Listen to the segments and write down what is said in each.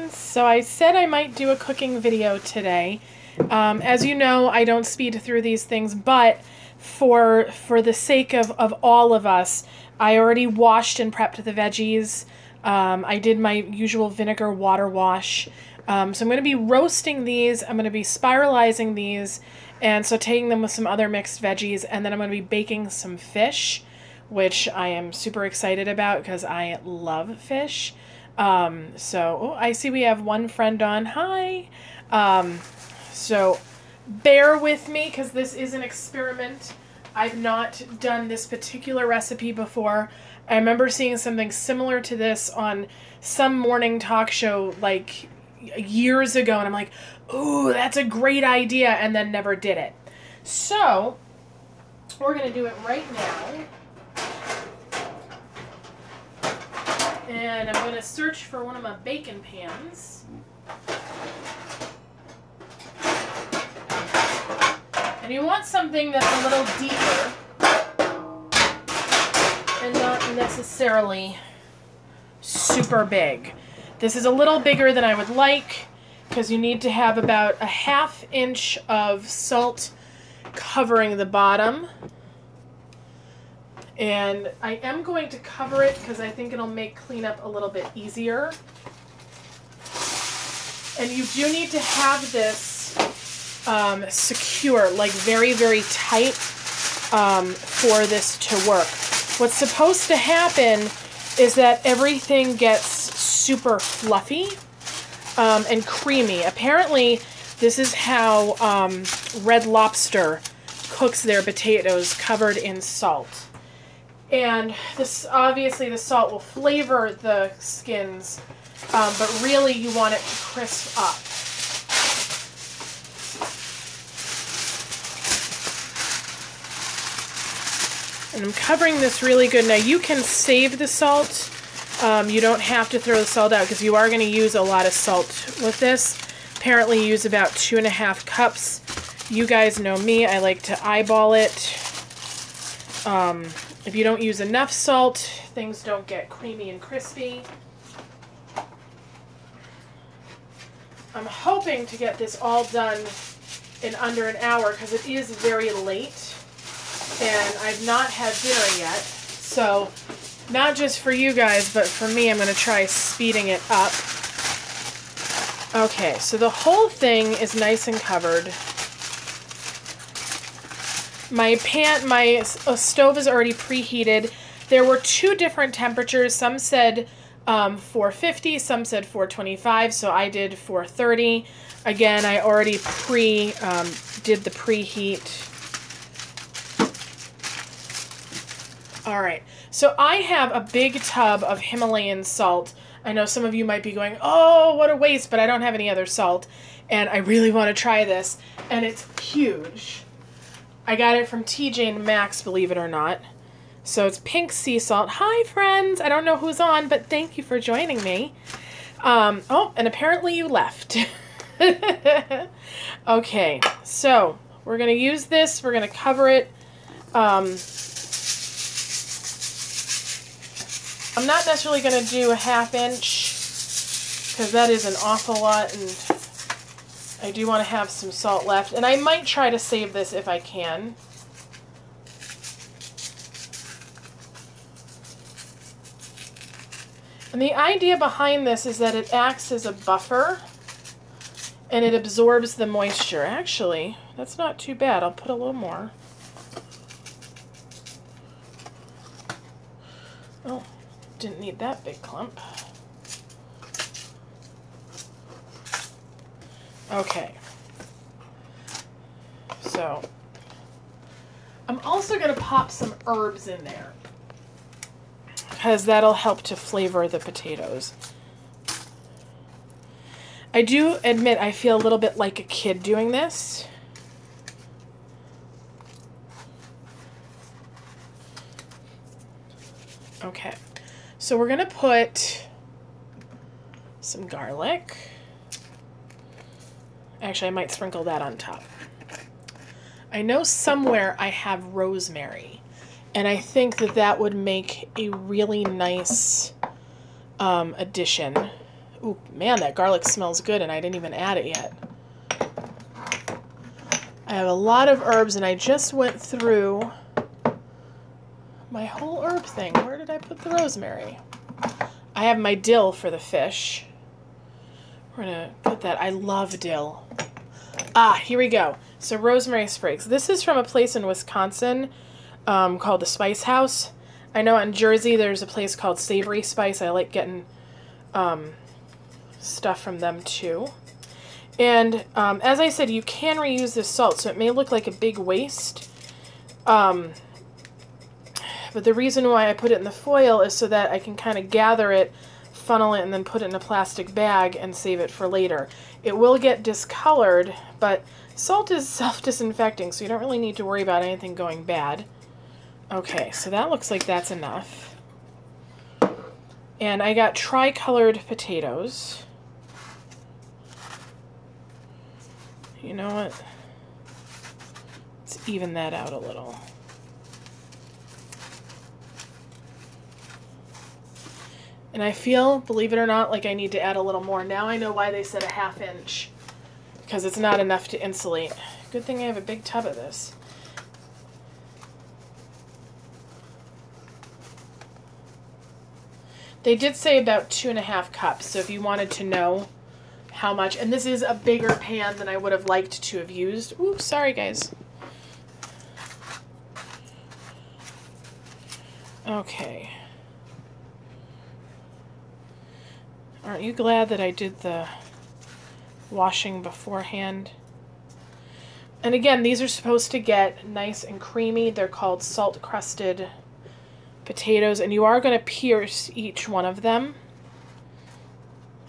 friends. So I said I might do a cooking video today. As you know, I don't speed through these things, but for the sake of all of us, I already washed and prepped the veggies. I did my usual vinegar water wash. So I'm going to be roasting these. I'm going to be spiralizing these and sauteing them with some other mixed veggies. And then I'm going to be baking some fish, which I am super excited about because I love fish. So I see we have one friend on. Hi. So bear with me because this is an experiment. I've not done this particular recipe before. I remember seeing something similar to this on some morning talk show like years ago, and I'm like, ooh, that's a great idea, and then never did it. So we're going to do it right now. And I'm going to search for one of my baking pans. And you want something that's a little deeper and not necessarily super big. This is a little bigger than I would like because you need to have about a 1/2 inch of salt covering the bottom. And I am going to cover it because I think it'll make cleanup a little bit easier. And you do need to have this secure, like very, very tight for this to work. What's supposed to happen is that everything gets super fluffy and creamy. Apparently, this is how Red Lobster cooks their potatoes covered in salt. And this, obviously the salt will flavor the skins, but really you want it to crisp up. And I'm covering this really good. Now you can save the salt. You don't have to throw the salt out because you are going to use a lot of salt with this. Apparently use about 2.5 cups. You guys know me, I like to eyeball it. If you don't use enough salt, things don't get creamy and crispy. I'm hoping to get this all done in under an hour because it is very late and I've not had dinner yet. So not just for you guys, but for me, I'm going to try speeding it up. Okay, so the whole thing is nice and covered. My stove is already preheated. There were 2 different temperatures. Some said 450, some said 425, so I did 430. Again, I already did the preheat. All right, so I have a big tub of Himalayan salt. I know some of you might be going, oh, what a waste, but I don't have any other salt, and I really want to try this, and it's huge. I got it from TJ Maxx, believe it or not. So it's pink sea salt. Hi, friends. I don't know who's on, but thank you for joining me. Oh, and apparently you left. Okay, so we're going to use this. We're going to cover it. I'm not necessarily going to do a 1/2 inch because that is an awful lot, and I do want to have some salt left, and I might try to save this if I can. And the idea behind this is that it acts as a buffer, and it absorbs the moisture. Actually, that's not too bad. I'll put a little more. Oh, didn't need that big clump. Okay, so I'm also going to pop some herbs in there because that'll help to flavor the potatoes. I do admit I feel a little bit like a kid doing this. Okay, so we're going to put some garlic. Actually, I might sprinkle that on top. I know somewhere I have rosemary, and I think that that would make a really nice addition. Ooh, man, that garlic smells good, and I didn't even add it yet. I have a lot of herbs, and I just went through my whole herb thing. Where did I put the rosemary? I have my dill for the fish. We're going to put that. I love dill. Ah, here we go. So rosemary sprigs. This is from a place in Wisconsin called the Spice House. I know in Jersey there's a place called Savory Spice. I like getting stuff from them too. And as I said, you can reuse this salt, so it may look like a big waste. But the reason why I put it in the foil is so that I can kind of gather it, funnel it, and then put it in a plastic bag and save it for later. It will get discolored, but salt is self-disinfecting, so you don't really need to worry about anything going bad. Okay, so that looks like that's enough. And I got tri-colored potatoes. You know what? Let's even that out a little. And I feel, believe it or not, like I need to add a little more. Now I know why they said a ½ inch. Because it's not enough to insulate. Good thing I have a big tub of this. They did say about 2½ cups, so if you wanted to know how much, and this is a bigger pan than I would have liked to have used. Ooh, sorry guys. Okay. Aren't you glad that I did the washing beforehand? And again, these are supposed to get nice and creamy. They're called salt crusted potatoes, and you are going to pierce each one of them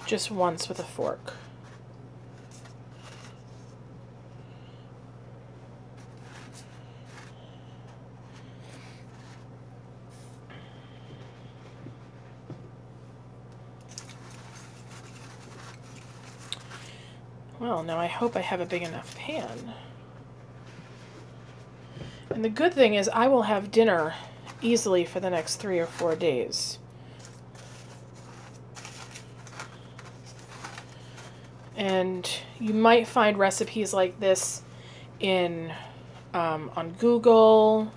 just once with a fork. Well, now I hope I have a big enough pan. And the good thing is I will have dinner easily for the next 3 or 4 days. And you might find recipes like this in on Google.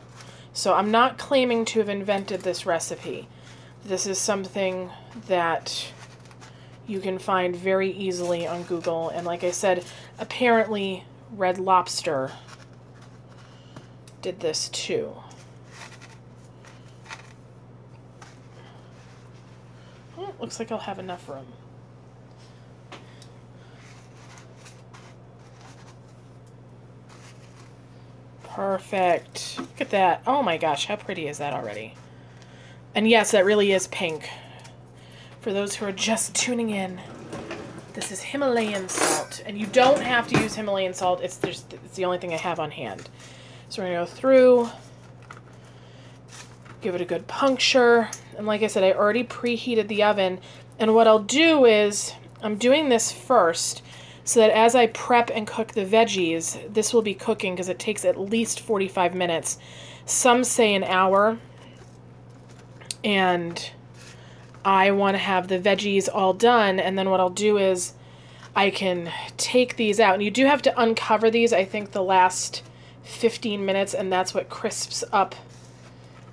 So I'm not claiming to have invented this recipe. This is something that you can find very easily on Google. And like I said, apparently Red Lobster did this too. Well, looks like I'll have enough room. Perfect. Look at that. Oh my gosh, how pretty is that already? And yes, that really is pink. For those who are just tuning in, this is Himalayan salt. And you don't have to use Himalayan salt. It's the only thing I have on hand. So we're going to go through, give it a good puncture. And like I said, I already preheated the oven. And what I'll do is, I'm doing this first so that as I prep and cook the veggies, this will be cooking because it takes at least 45 minutes. Some say an hour. And I want to have the veggies all done, and then what I'll do is I can take these out. And you do have to uncover these, I think, the last 15 minutes, and that's what crisps up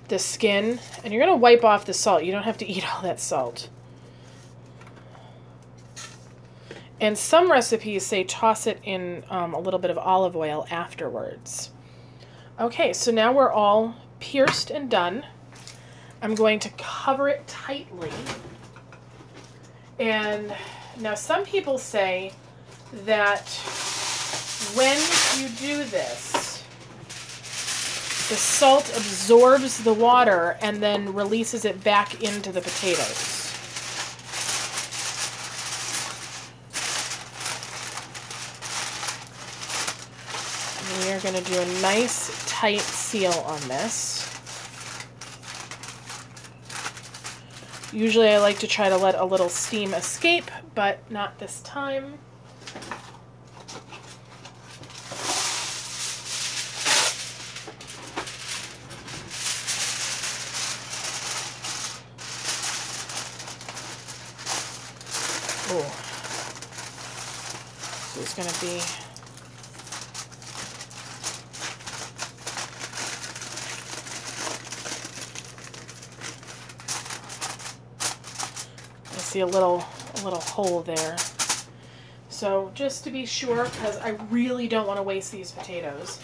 the skin. And you're going to wipe off the salt. You don't have to eat all that salt. And some recipes say toss it in a little bit of olive oil afterwards. Okay, so now we're all pierced and done. I'm going to cover it tightly. And now some people say that when you do this, the salt absorbs the water and then releases it back into the potatoes. And we are going to do a nice tight seal on this. Usually I like to try to let a little steam escape, but not this time. Oh. So it's going to be... I see a little hole there. So just to be sure, because I really don't want to waste these potatoes,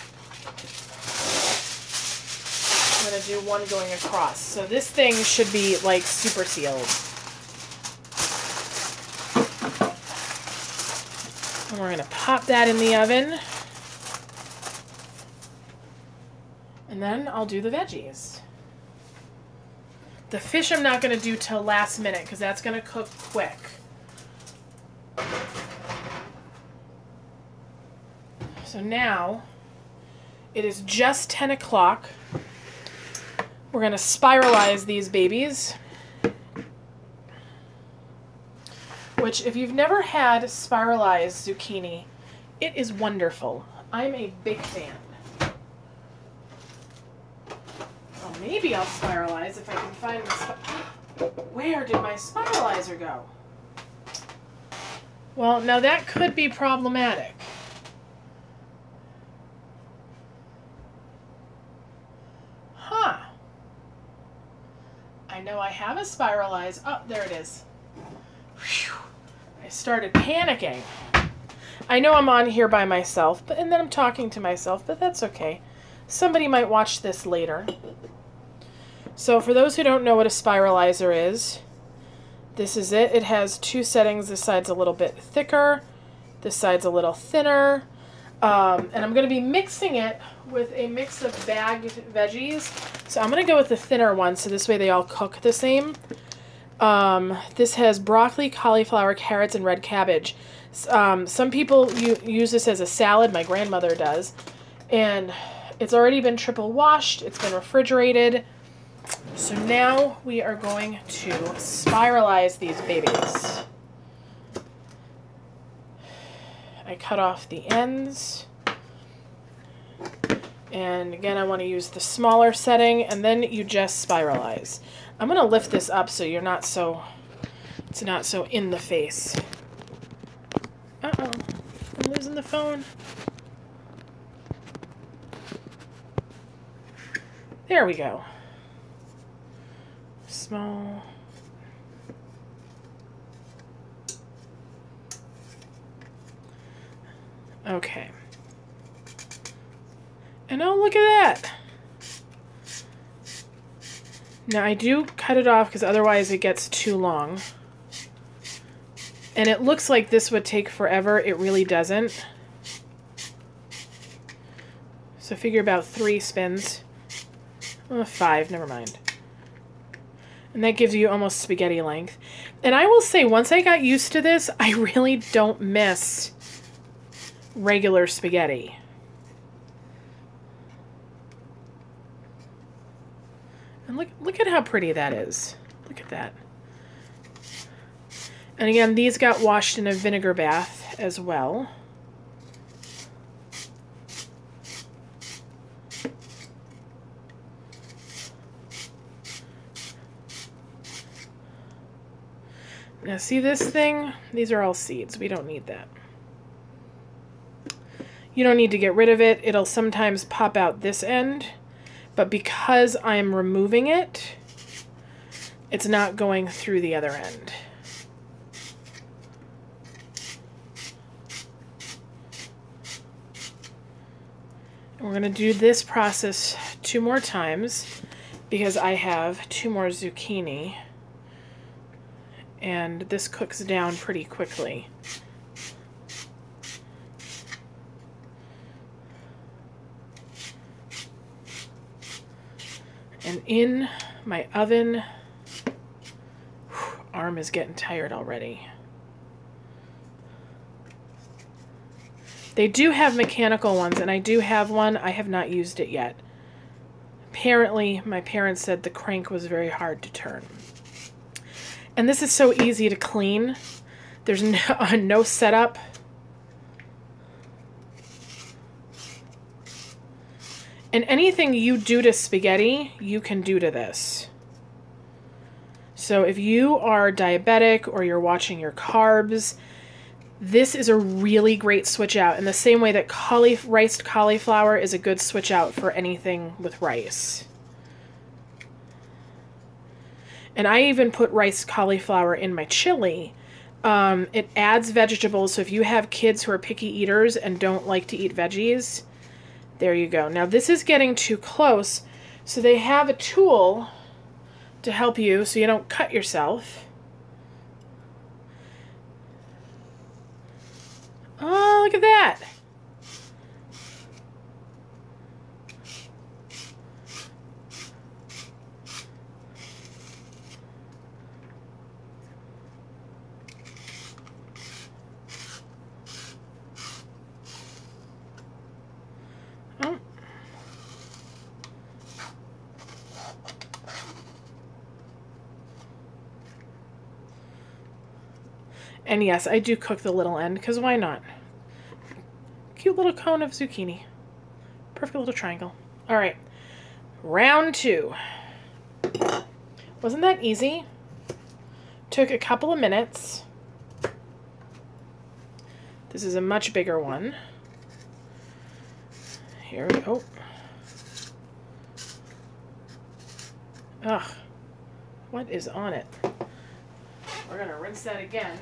I'm going to do one going across. So this thing should be like super sealed. And we're going to pop that in the oven. And then I'll do the veggies. The fish I'm not going to do till last minute because that's going to cook quick. So now it is just 10 o'clock. We're going to spiralize these babies. Which, if you've never had spiralized zucchini, it is wonderful. I'm a big fan. Well, maybe I'll spiralize if I can find the Where did my spiralizer go? Well, now that could be problematic. Huh. I know I have a spiralize. Oh, there it is. Whew. I started panicking. I know I'm on here by myself, and then I'm talking to myself, but that's okay. Somebody might watch this later. So for those who don't know what a spiralizer is, this is it. It has two settings. This side's a little bit thicker. This side's a little thinner. And I'm going to be mixing it with a mix of bagged veggies. So I'm going to go with the thinner one, so this way they all cook the same. This has broccoli, cauliflower, carrots, and red cabbage. Some people use this as a salad. My grandmother does. And it's already been triple washed. It's been refrigerated. So now we are going to spiralize these babies. I cut off the ends. And again, I want to use the smaller setting, and then you just spiralize. I'm going to lift this up so you're not so, it's not so in the face. Uh-oh, I'm losing the phone. There we go. Small. Okay. And oh, look at that. Now I do cut it off because otherwise it gets too long. And it looks like this would take forever. It really doesn't. So figure about 3 spins. 5, never mind. And that gives you almost spaghetti length. And I will say, once I got used to this, I really don't miss regular spaghetti. And look at how pretty that is. Look at that. And again, these got washed in a vinegar bath as well. Now see this thing? These are all seeds. We don't need that. You don't need to get rid of it. It'll sometimes pop out this end, but because I'm removing it, it's not going through the other end. And we're going to do this process 2 more times because I have 2 more zucchini. And this cooks down pretty quickly. And in my oven, arm is getting tired already. They do have mechanical ones, and I do have one. I have not used it yet. Apparently, my parents said the crank was very hard to turn. And this is so easy to clean. There's no setup. And anything you do to spaghetti, you can do to this. So if you are diabetic or you're watching your carbs, this is a really great switch out in the same way that riced cauliflower is a good switch out for anything with rice. And I even put riced cauliflower in my chili. It adds vegetables, so if you have kids who are picky eaters and don't like to eat veggies, there you go. Now this is getting too close, so they have a tool to help you so you don't cut yourself. Oh, look at that. Oh. And yes, I do cook the little end, because why not? Cute little cone of zucchini. Perfect little triangle. All right, round 2. Wasn't that easy? Took a couple of minutes. This is a much bigger one. Here we go. Ugh, what is on it? We're gonna rinse that again.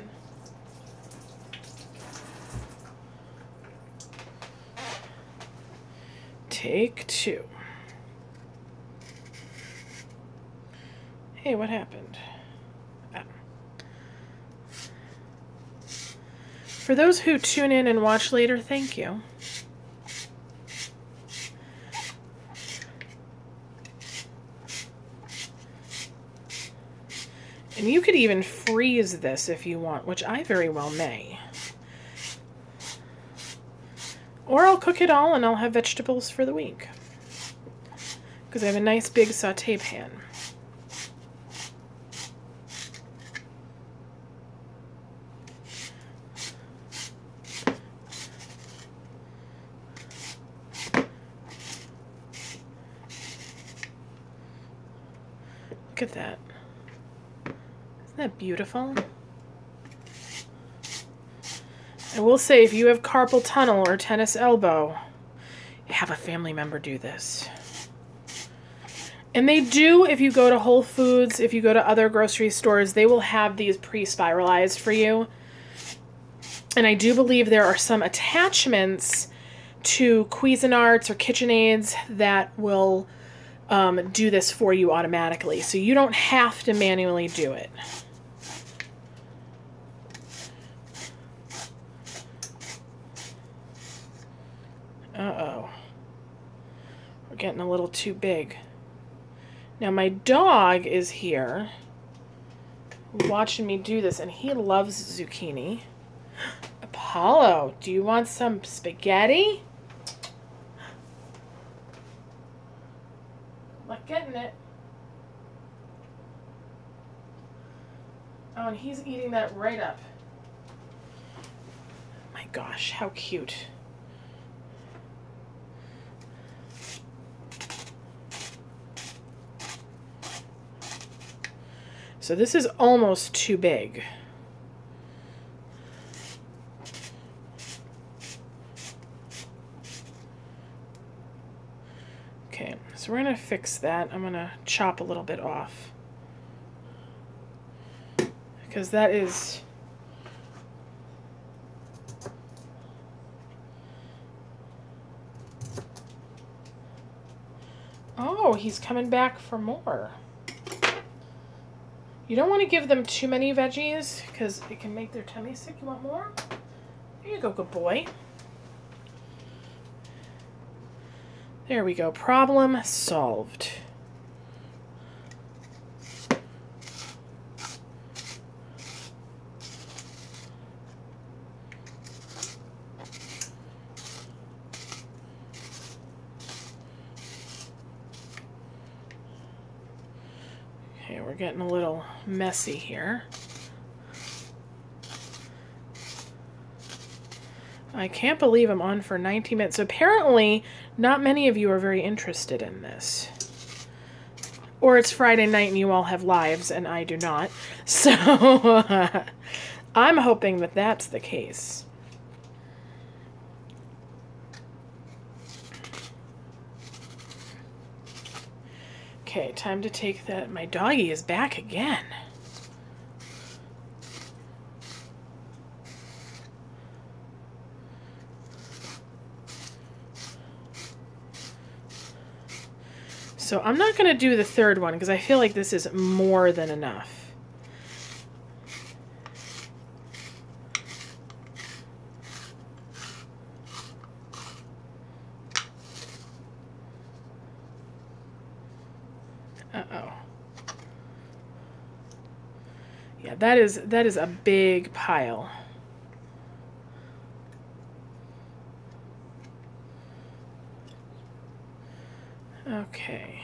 Take 2. Hey, what happened? Ah. For those who tune in and watch later, thank you. And you could even freeze this if you want, which I very well may. Or I'll cook it all and I'll have vegetables for the week. Because I have a nice big saute pan. Look at that. Isn't that beautiful? I will say, if you have carpal tunnel or tennis elbow, have a family member do this. And they do, if you go to Whole Foods, if you go to other grocery stores, they will have these pre-spiralized for you. And I do believe there are some attachments to Cuisinarts or KitchenAids that will do this for you automatically. So you don't have to manually do it. Uh-oh. We're getting a little too big. Now my dog is here watching me do this, and he loves zucchini. Apollo, do you want some spaghetti? Not getting it. Oh, and he's eating that right up. My gosh, how cute. So this is almost too big. Okay, so we're gonna fix that. I'm gonna chop a little bit off, because that is oh, he's coming back for more. You don't want to give them too many veggies because it can make their tummy sick. You want more? There you go, good boy. There we go. Problem solved. Okay, we're getting a little messy here. I can't believe I'm on for 90 minutes. So apparently, not many of you are very interested in this. Or it's Friday night and you all have lives and I do not. So I'm hoping that that's the case. Okay, time to take that. My doggy is back again. So I'm not going to do the third one because I feel like this is more than enough. Uh-oh. Yeah, that is a big pile. Okay.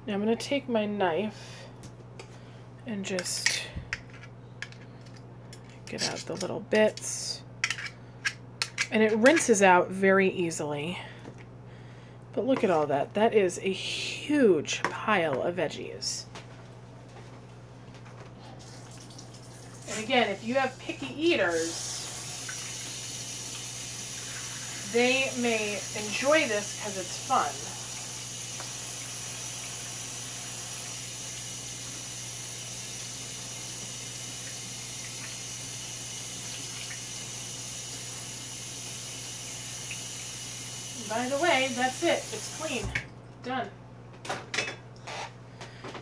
Now I'm going to take my knife and just get out the little bits. And it rinses out very easily. But look at all that. That is a huge pile of veggies. And again, if you have picky eaters, they may enjoy this because it's fun. By the way, that's it. It's clean. Done.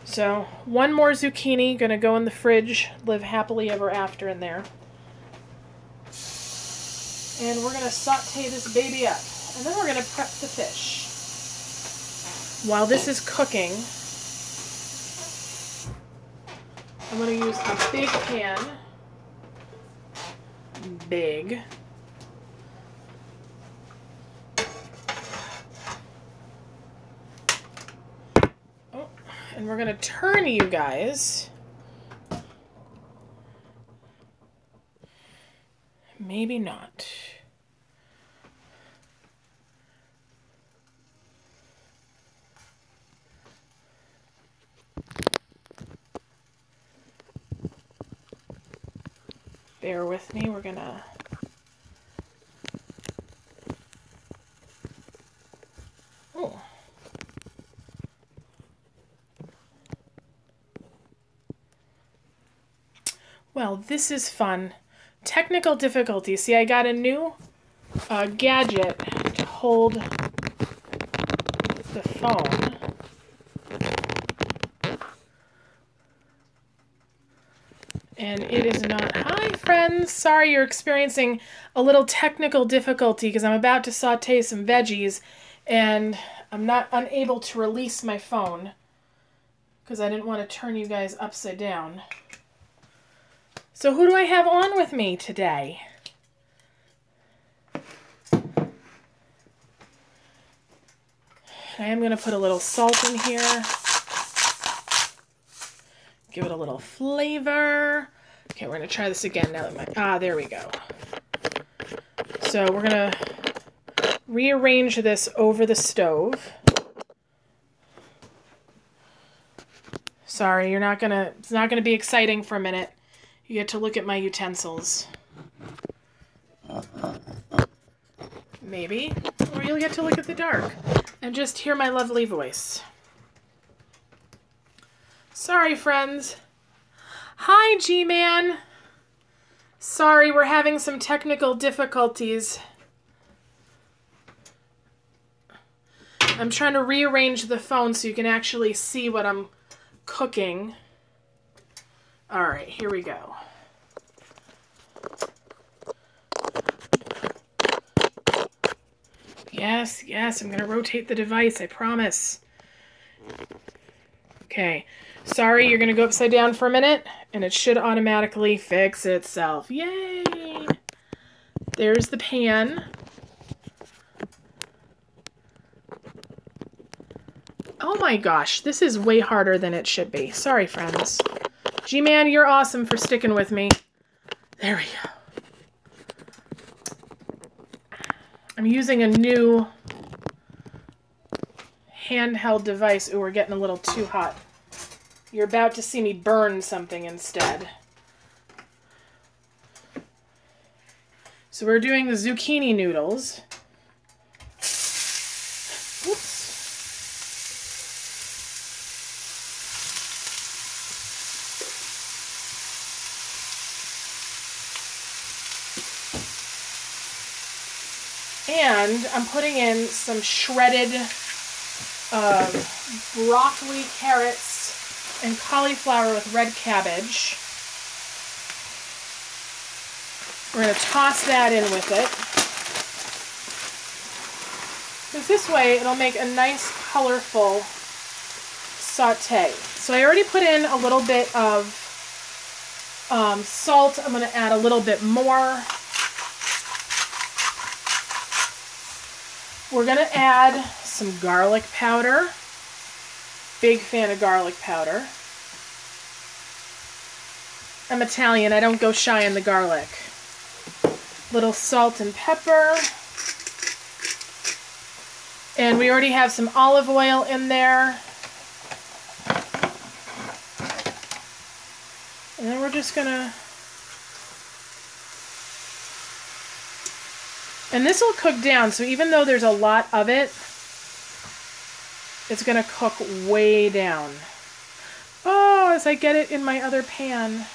So, one more zucchini, gonna go in the fridge, live happily ever after in there. And we're gonna saute this baby up. And then we're gonna prep the fish. While this is cooking, I'm gonna use a big pan. Big. And we're going to turn, you guys. Maybe not. Bear with me. We're going to... Oh. Well, this is fun. Technical difficulty. See, I got a new gadget to hold the phone. And it is not... Hi, friends! Sorry you're experiencing a little technical difficulty because I'm about to saute some veggies and I'm not unable to release my phone because I didn't want to turn you guys upside down. So who do I have on with me today? I am going to put a little salt in here. Give it a little flavor. Okay, we're going to try this again now that there we go. So we're going to rearrange this over the stove. Sorry, it's not going to be exciting for a minute. You get to look at my utensils. Maybe. Or you'll get to look at the dark and just hear my lovely voice. Sorry, friends. Hi, G-Man. Sorry, we're having some technical difficulties. I'm trying to rearrange the phone so you can actually see what I'm cooking. All right, here we go. Yes, I'm going to rotate the device, I promise. Okay, sorry, you're going to go upside down for a minute, and it should automatically fix itself. Yay! There's the pan. Oh my gosh, this is way harder than it should be. Sorry, friends. G-Man, you're awesome for sticking with me. There we go. I'm using a new handheld device. Ooh, we're getting a little too hot. You're about to see me burn something instead. So we're doing the zucchini noodles. Oops. And I'm putting in some shredded broccoli, carrots, and cauliflower with red cabbage. We're going to toss that in with it. Because this way it'll make a nice colorful saute. So I already put in a little bit of salt. I'm going to add a little bit more. We're going to add some garlic powder. Big fan of garlic powder. I'm Italian, I don't go shy on the garlic. Little salt and pepper. And we already have some olive oil in there. And then we're just gonna... And this will cook down, so even though there's a lot of it, it's gonna cook way down. Oh, as I get it in my other pan.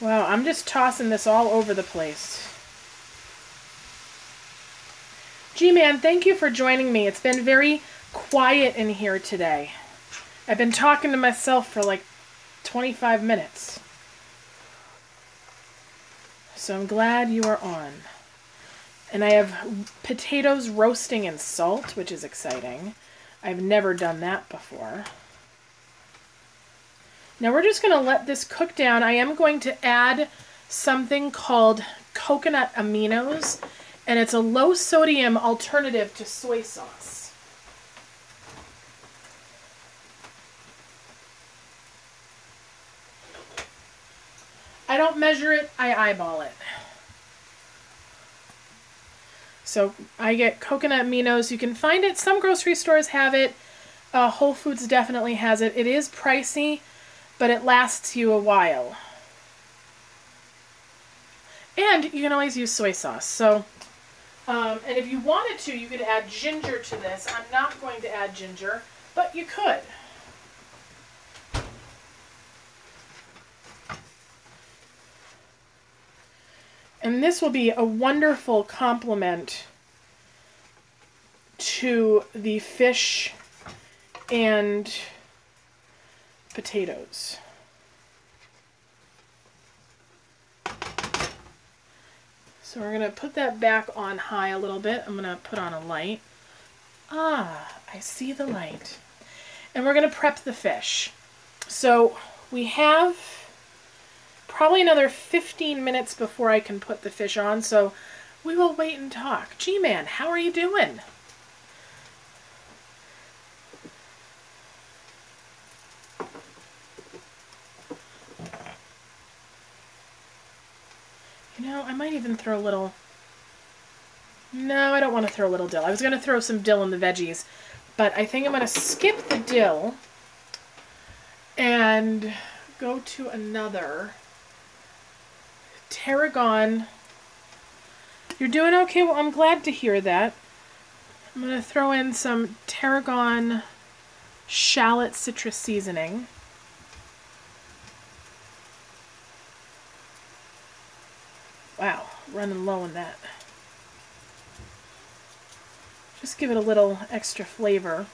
Wow, I'm just tossing this all over the place. G-Man, thank you for joining me. It's been very quiet in here today. I've been talking to myself for like 25 minutes. So I'm glad you are on. And I have potatoes roasting in salt, which is exciting. I've never done that before. Now we're just going to let this cook down. I am going to add something called coconut aminos, and it's a low sodium alternative to soy sauce. I don't measure it, I eyeball it. So I get coconut aminos. You can find it, some grocery stores have it. Whole Foods definitely has it. It is pricey, but it lasts you a while. And you can always use soy sauce. So, and if you wanted to, you could add ginger to this. I'm not going to add ginger, but you could. And this will be a wonderful complement to the fish and potatoes. So we're going to put that back on high a little bit. I'm going to put on a light. Ah, I see the light. And we're going to prep the fish. So we have probably another 15 minutes before I can put the fish on, so we will wait and talk. G-Man, how are you doing? You know, I might even throw a little... No, I don't want to throw a little dill. I was going to throw some dill in the veggies, but I think I'm going to skip the dill and go to another... Tarragon. You're doing okay? Well, I'm glad to hear that. I'm going to throw in some Tarragon shallot citrus seasoning. Wow, running low on that. Just give it a little extra flavor.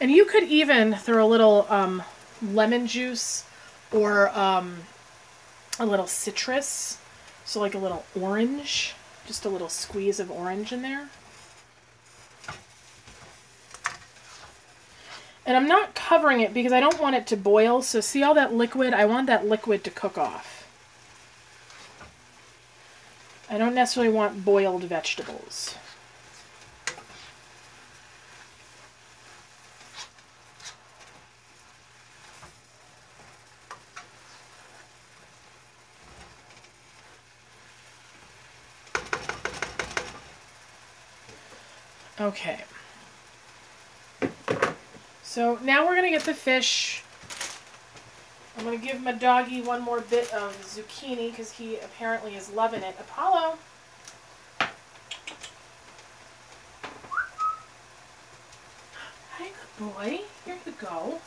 And you could even throw a little lemon juice or a little citrus. So like a little orange, just a little squeeze of orange in there. And I'm not covering it because I don't want it to boil. So see all that liquid? I want that liquid to cook off. I don't necessarily want boiled vegetables. Okay. So now we're going to get the fish. I'm going to give my doggy one more bit of zucchini because he apparently is loving it. Apollo. Hi, good boy. Here you go.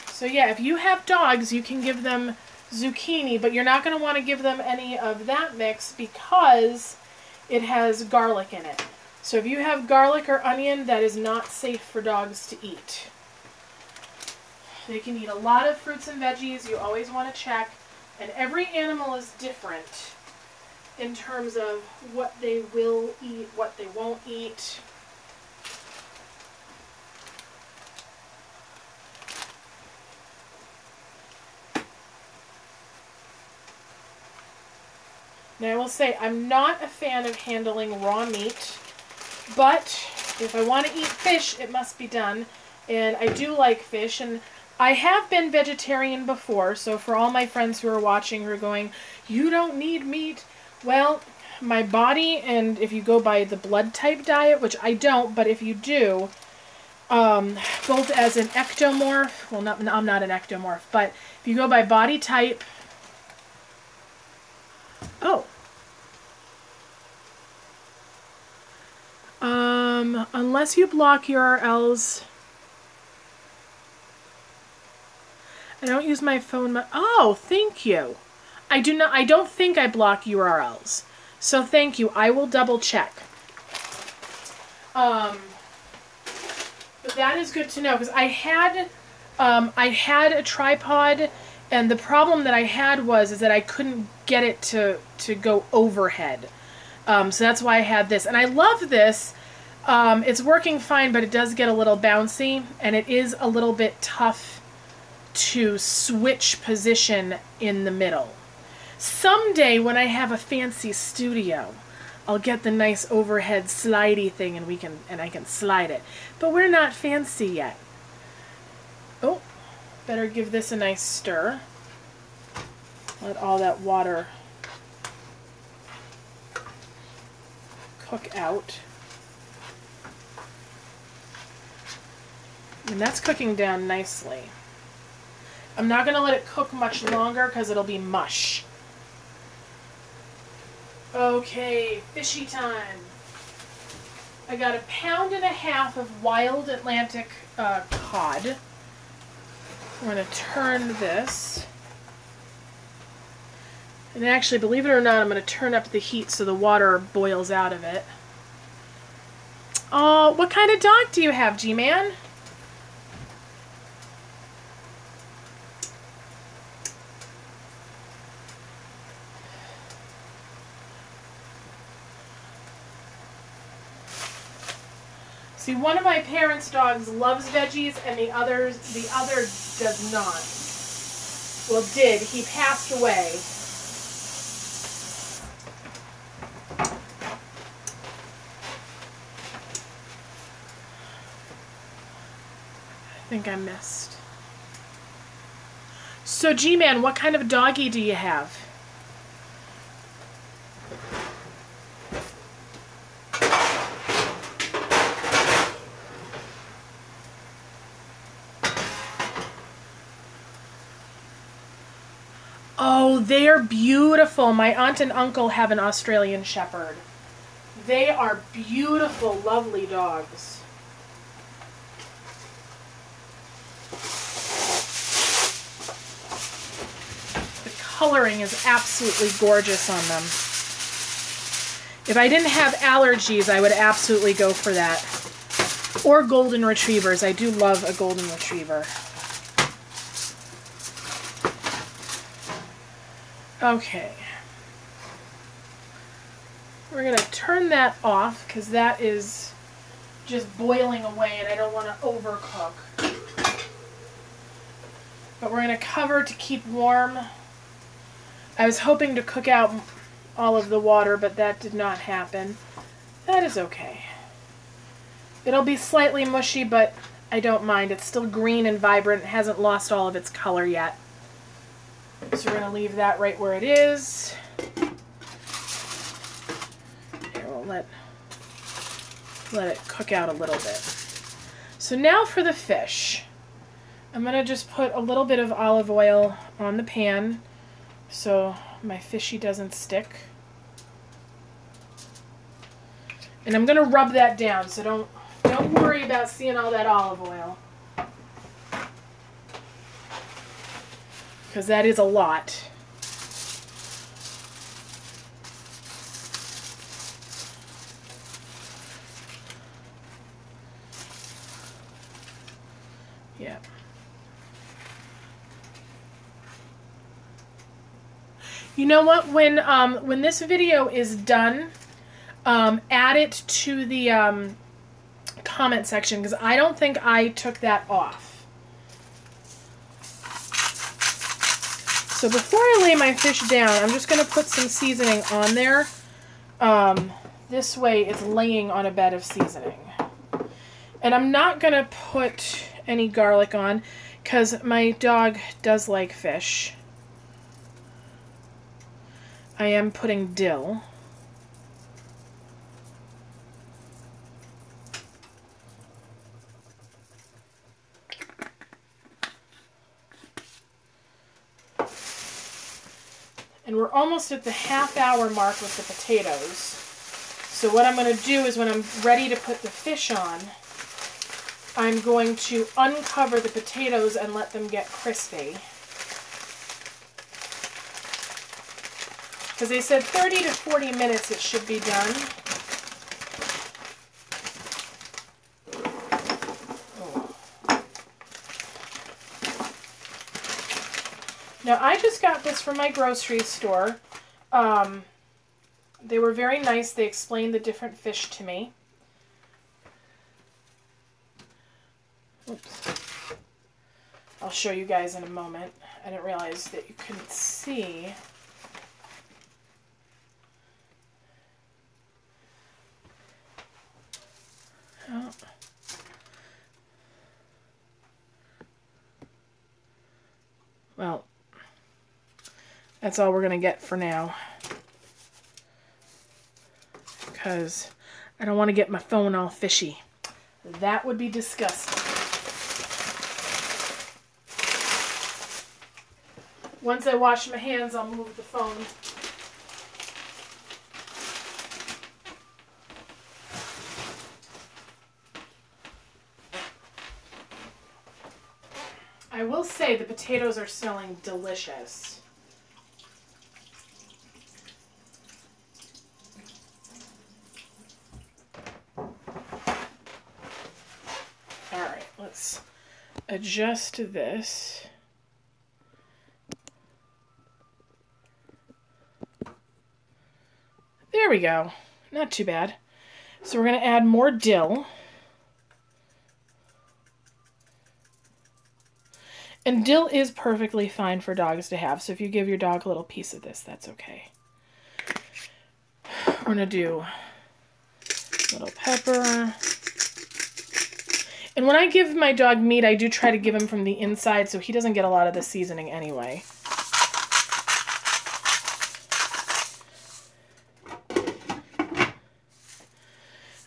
So yeah, if you have dogs, you can give them zucchini, but you're not going to want to give them any of that mix because it has garlic in it. So if you have garlic or onion, that is not safe for dogs to eat. They can eat a lot of fruits and veggies. You always want to check. And every animal is different in terms of what they will eat, what they won't eat. Now I will say I'm not a fan of handling raw meat, but if I want to eat fish, it must be done. And I do like fish, and I have been vegetarian before, so for all my friends who are watching who are going, you don't need meat. Well, my body, and if you go by the blood type diet, which I don't, but if you do, both as an ectomorph, well, I'm not an ectomorph, but if you go by body type, unless you block URLs, I don't use my phone. Oh, thank you. I don't think I block URLs. So thank you. I will double check. But that is good to know because I had a tripod, and the problem that I had is that I couldn't get it to go overhead. So that's why I had this, and I love this. It's working fine, but it does get a little bouncy, and it is a little bit tough to switch position in the middle. Someday when I have a fancy studio, I'll get the nice overhead slidey thing and I can slide it. But we're not fancy yet. Oh, better give this a nice stir. Let all that water cook out. And that's cooking down nicely. I'm not going to let it cook much longer because it'll be mush. Okay, fishy time. I got 1.5 pounds of wild Atlantic cod. We're going to turn this. And actually, believe it or not, I'm going to turn up the heat so the water boils out of it. Oh, what kind of dog do you have, G-Man? See, one of my parents' dogs loves veggies, and the other does not. Well, did. He passed away. I think I missed. So, G-Man, what kind of doggy do you have? Oh, they're beautiful. My aunt and uncle have an Australian Shepherd. They are beautiful, lovely dogs. The coloring is absolutely gorgeous on them. If I didn't have allergies, I would absolutely go for that. Or golden retrievers. I do love a golden retriever. Okay. We're going to turn that off because that is just boiling away and I don't want to overcook. But we're going to cover to keep warm. I was hoping to cook out all of the water, but that did not happen. That is okay. It'll be slightly mushy, but I don't mind. It's still green and vibrant. It hasn't lost all of its color yet. So we're going to leave that right where it is. Here, we'll let let it cook out a little bit. So now for the fish. I'm going to just put a little bit of olive oil on the pan so my fishy doesn't stick. And I'm going to rub that down, so don't worry about seeing all that olive oil. Because that is a lot. Yeah. You know what? When this video is done, add it to the comment section, because I don't think I took that off. So before I lay my fish down, I'm just going to put some seasoning on there. This way it's laying on a bed of seasoning. And I'm not going to put any garlic on because my dog does like fish. I am putting dill. And we're almost at the half-hour mark with the potatoes. So what I'm going to do is when I'm ready to put the fish on, I'm going to uncover the potatoes and let them get crispy. Because they said 30 to 40 minutes it should be done. Now, I just got this from my grocery store. They were very nice. They explained the different fish to me. Oops. I'll show you guys in a moment. I didn't realize that you couldn't see. Oh. Well, that's all we're going to get for now. Because I don't want to get my phone all fishy. That would be disgusting. Once I wash my hands, I'll move the phone. I will say the potatoes are smelling delicious. Alright, let's adjust this. There we go. Not too bad. So we're going to add more dill. And dill is perfectly fine for dogs to have, so if you give your dog a little piece of this, that's okay. We're going to do a little pepper. And when I give my dog meat, I do try to give him from the inside, so he doesn't get a lot of the seasoning anyway.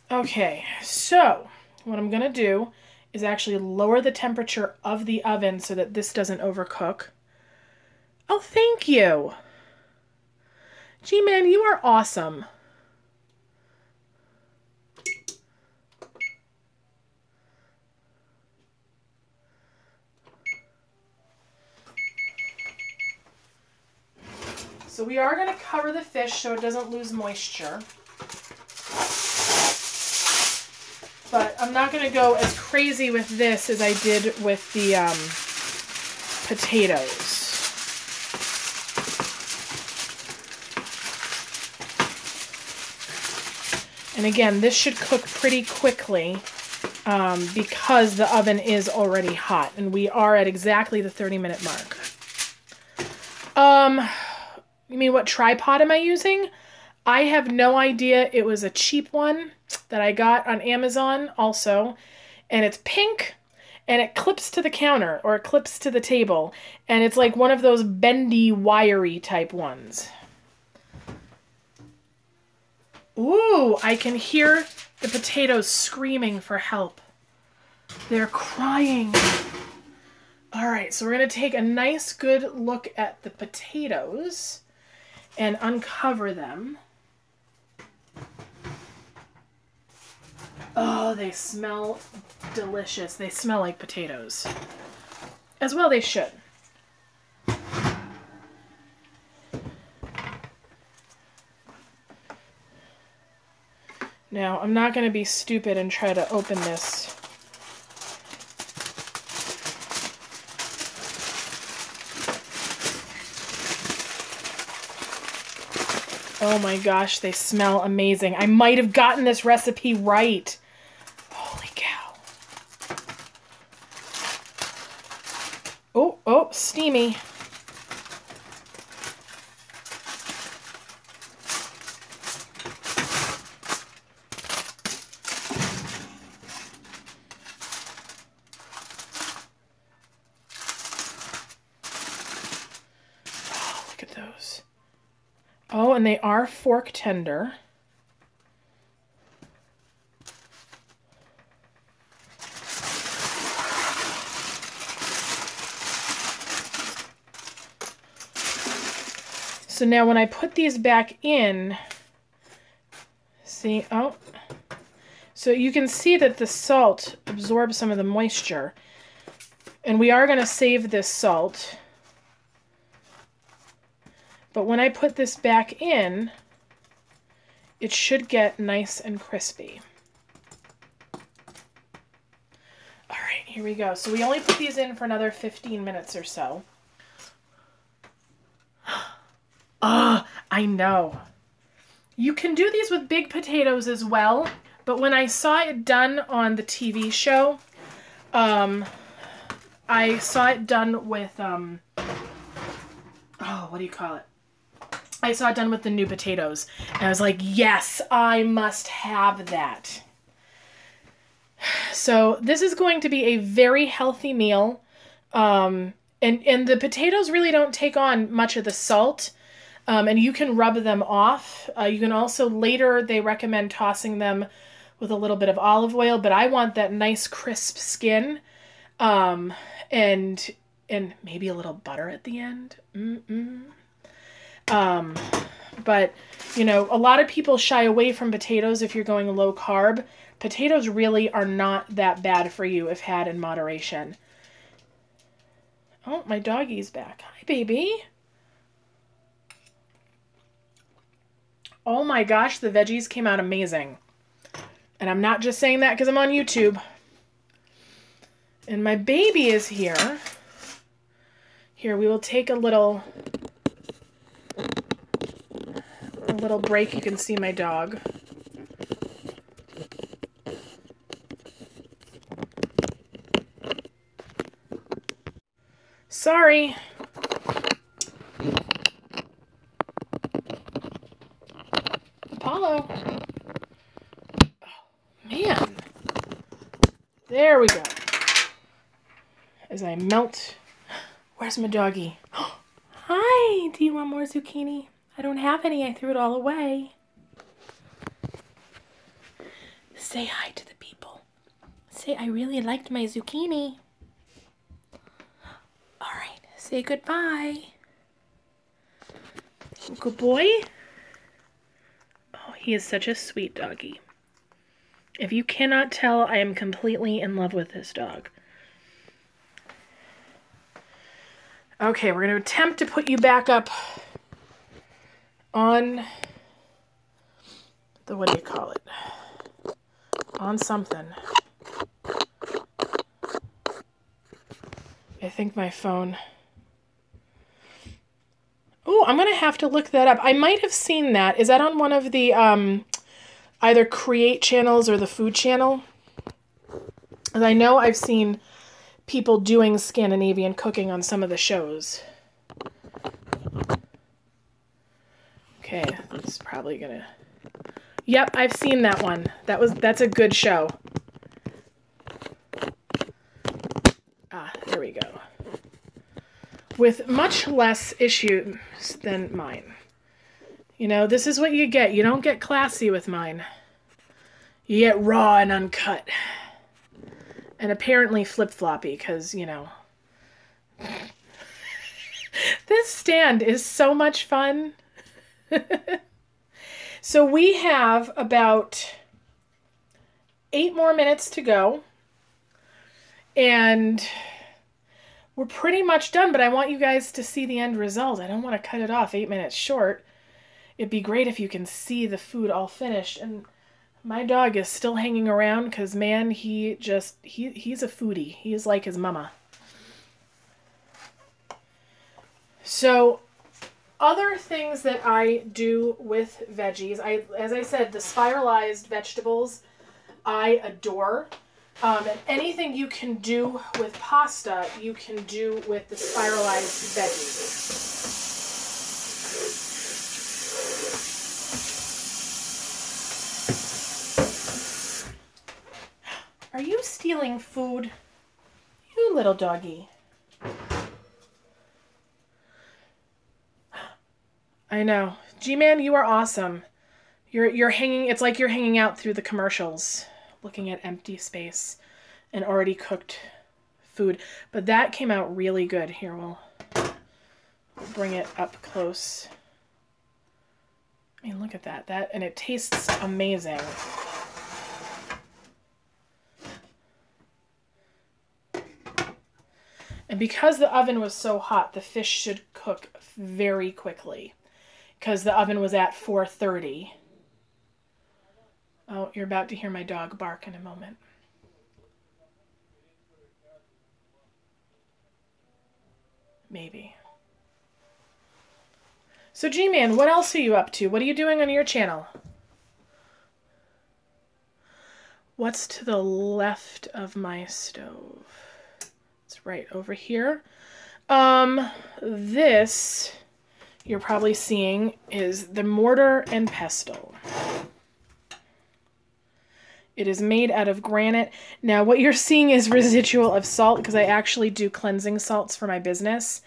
Okay, so what I'm going to do is actually lower the temperature of the oven so that this doesn't overcook. Oh, thank you. G-Man, you are awesome. So we are going to cover the fish so it doesn't lose moisture. But I'm not going to go as crazy with this as I did with the potatoes. And again, this should cook pretty quickly because the oven is already hot. And we are at exactly the 30-minute mark. You mean what tripod am I using? I have no idea. It was a cheap one that I got on Amazon also, and it's pink, and it clips to the counter, or it clips to the table, and it's like one of those bendy, wiry type ones. Ooh, I can hear the potatoes screaming for help. They're crying. All right, so we're going to take a nice good look at the potatoes and uncover them. Oh, they smell delicious. They smell like potatoes. As well they should. Now, I'm not going to be stupid and try to open this. Oh my gosh, they smell amazing. I might have gotten this recipe right. Holy cow. Oh, steamy. Oh, look at those. Oh, and they are fork tender. So now when I put these back in, see, oh, so you can see that the salt absorbs some of the moisture. And we are going to save this salt. But when I put this back in, it should get nice and crispy. All right, here we go. So we only put these in for another 15 minutes or so. Ah, I know. You can do these with big potatoes as well, but when I saw it done on the TV show, I saw it done with, oh, what do you call it? I saw it done with the new potatoes, and I was like, yes, I must have that. So this is going to be a very healthy meal, and the potatoes really don't take on much of the salt, and you can rub them off. You can also, later, they recommend tossing them with a little bit of olive oil, but I want that nice crisp skin, and maybe a little butter at the end. But, you know, a lot of people shy away from potatoes if you're going low carb. Potatoes really are not that bad for you if had in moderation. Oh, my doggie's back. Hi, baby. Oh my gosh, the veggies came out amazing. And I'm not just saying that because I'm on YouTube. And my baby is here. Here, we will take a little break. You can see my dog. Sorry. Apollo. Oh, man. There we go. As I melt. Where's my doggy? Hi, do you want more zucchini? I don't have any. I threw it all away. Say hi to the people. Say, I really liked my zucchini. All right, say goodbye. Good boy. Oh, he is such a sweet doggy. If you cannot tell, I am completely in love with this dog. Okay, we're going to attempt to put you back up on the, what do you call it? On something. I think my phone. Oh, I'm going to have to look that up. I might have seen that. Is that on one of the either Create channels or the Food channel? And I know I've seen people doing Scandinavian cooking on some of the shows. Okay, it's probably gonna... Yep, I've seen that one. That's a good show. Ah, there we go. With much less issues than mine. You know, this is what you get. You don't get classy with mine. You get raw and uncut. And apparently flip-floppy, because, you know. This stand is so much fun. So we have about 8 more minutes to go. And we're pretty much done, but I want you guys to see the end result. I don't want to cut it off 8 minutes short. It'd be great if you can see the food all finished. And my dog is still hanging around because, man, he's a foodie. He is like his mama. So, other things that I do with veggies, as I said, the spiralized vegetables, I adore. And anything you can do with pasta, you can do with the spiralized veggies. Are you stealing food? You little doggy. I know. G-Man, you are awesome. You're hanging, it's like you're hanging out through the commercials, looking at empty space and already cooked food. But that came out really good. Here, we'll bring it up close. I mean, look at that. And it tastes amazing. And because the oven was so hot, the fish should cook very quickly. Because the oven was at 430. Oh, you're about to hear my dog bark in a moment. Maybe. So G-Man, what else are you up to? What are you doing on your channel? What's to the left of my stove? It's right over here. This, you're probably seeing, is the mortar and pestle. It is made out of granite. Now, what you're seeing is residual of salt, because I actually do cleansing salts for my business.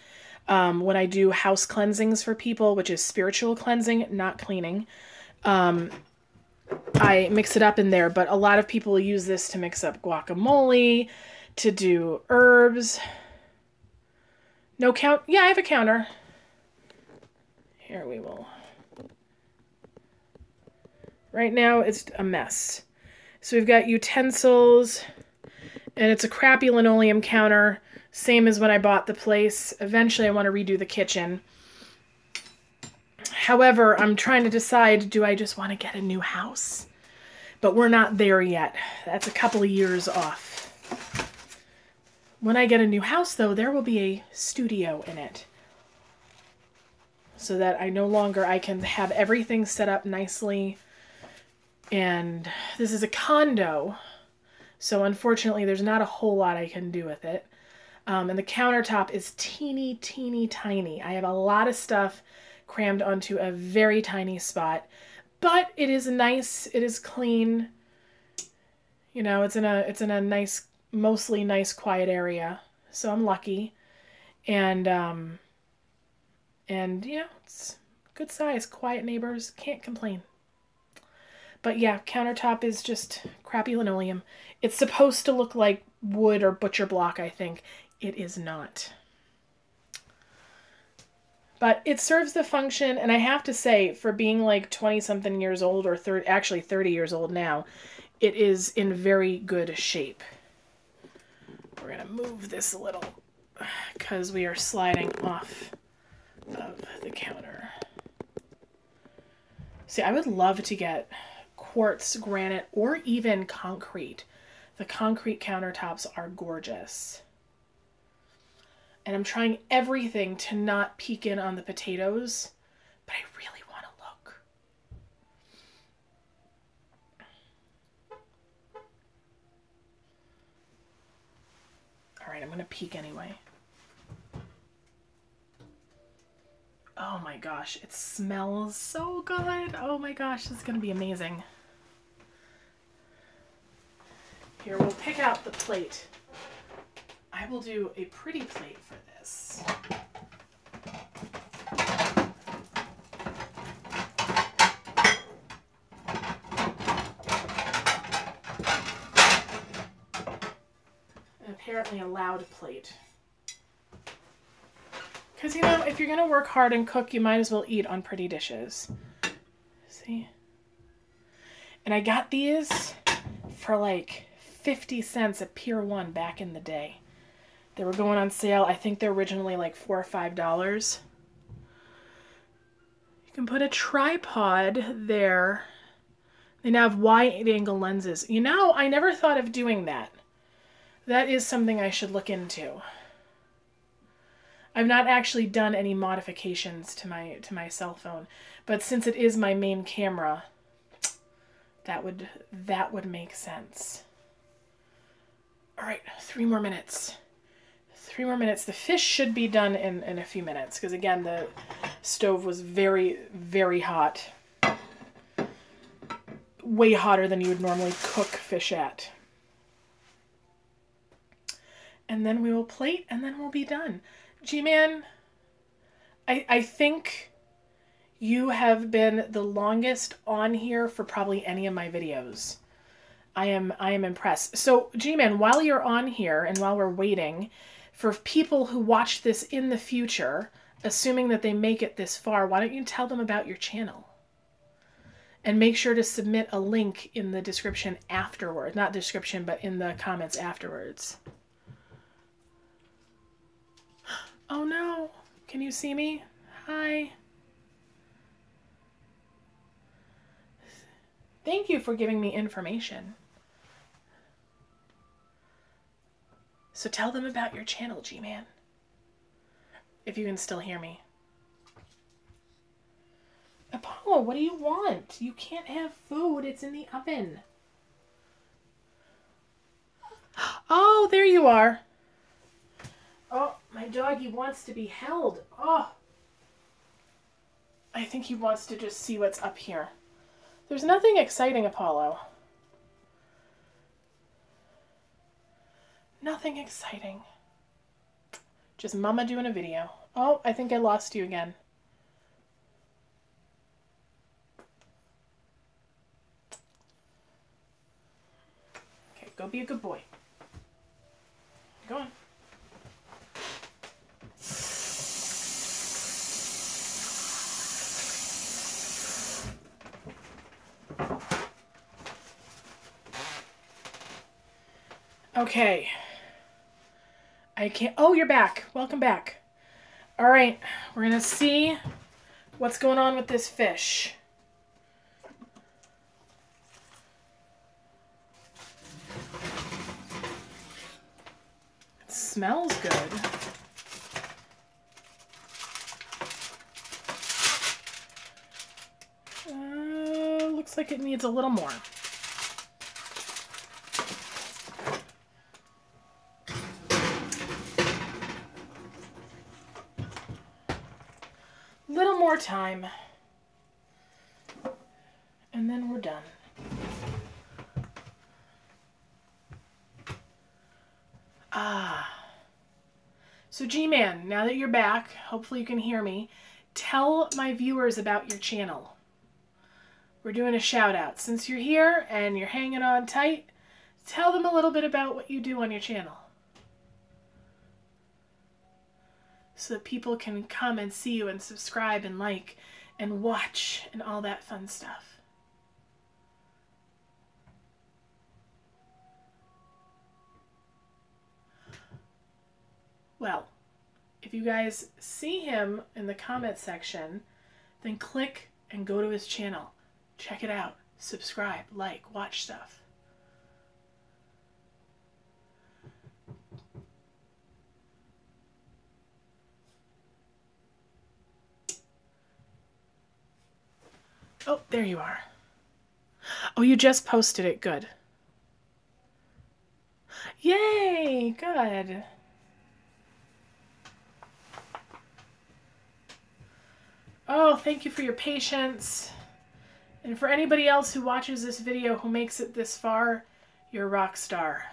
When I do house cleansings for people, which is spiritual cleansing, not cleaning, I mix it up in there. But a lot of people use this to mix up guacamole, to do herbs. No count? Yeah, I have a counter. Here we will. Right now, it's a mess. So we've got utensils, and it's a crappy linoleum counter, same as when I bought the place. Eventually, I want to redo the kitchen. However, I'm trying to decide, do I just want to get a new house? But we're not there yet. That's a couple of years off. When I get a new house, though, there will be a studio in it. So that I can have everything set up nicely. And this is a condo, so unfortunately there's not a whole lot I can do with it. And the countertop is teeny, teeny, tiny. I have a lot of stuff crammed onto a very tiny spot, but it is nice. It is clean. You know, it's in a nice, mostly nice, quiet area. So I'm lucky, and you know, it's good size, quiet neighbors. Can't complain. But yeah, countertop is just crappy linoleum. It's supposed to look like wood or butcher block, I think. It is not. But it serves the function, and I have to say, for being like 20-something years old, or actually 30 years old now, it is in very good shape. We're going to move this a little, because we are sliding off of the counter. See, I would love to get quartz, granite, or even concrete. The concrete countertops are gorgeous. And I'm trying everything to not peek in on the potatoes, but I really want to look. All right, I'm going to peek anyway. Oh my gosh, it smells so good. Oh my gosh, this is going to be amazing. Here, we'll pick out the plate. I will do a pretty plate for this. apparently a loud plate. Because, you know, if you're going to work hard and cook, you might as well eat on pretty dishes. See? And I got these for like 50 cents at Pier 1 back in the day. They were going on sale. I think they're originally like $4 or $5. You can put a tripod there. They now have wide angle lenses. You know, I never thought of doing that. That is something I should look into. I've not actually done any modifications to my cell phone, but since it is my main camera, that would make sense. All right, 3 more minutes. 3 more minutes. The fish should be done in a few minutes because, again, the stove was very, very hot. Way hotter than you would normally cook fish at. And then we will plate and then we'll be done. G-Man, I think you have been the longest on here for probably any of my videos. I am impressed. So, G-Man, while you're on here and while we're waiting, for people who watch this in the future, assuming that they make it this far, why don't you tell them about your channel? And make sure to submit a link in the description afterward. Not description, but in the comments afterwards. Oh no. Can you see me? Hi. Thank you for giving me information. So tell them about your channel, G-Man. If you can still hear me. Apollo, what do you want? You can't have food. It's in the oven. Oh, there you are. Oh, my doggy wants to be held. Oh. I think he wants to just see what's up here. There's nothing exciting, Apollo. Nothing exciting. Just Mama doing a video. Oh, I think I lost you again. Okay, go be a good boy. Go on. Okay. I can't... Oh, you're back. Welcome back. All right. We're going to see what's going on with this fish. It smells good. Looks like it needs a little more. Little more time. And then we're done. So G-Man, now that you're back, hopefully you can hear me, tell my viewers about your channel. We're doing a shout out. Since you're here and you're hanging on tight, tell them a little bit about what you do on your channel. So that people can come and see you and subscribe and like and watch and all that fun stuff. Well, if you guys see him in the comment section, then click and go to his channel. Check it out. Subscribe, like, watch stuff. Oh, there you are. Oh, you just posted it. Good. Yay! Good. Oh, thank you for your patience. And for anybody else who watches this video who makes it this far, you're a rock star.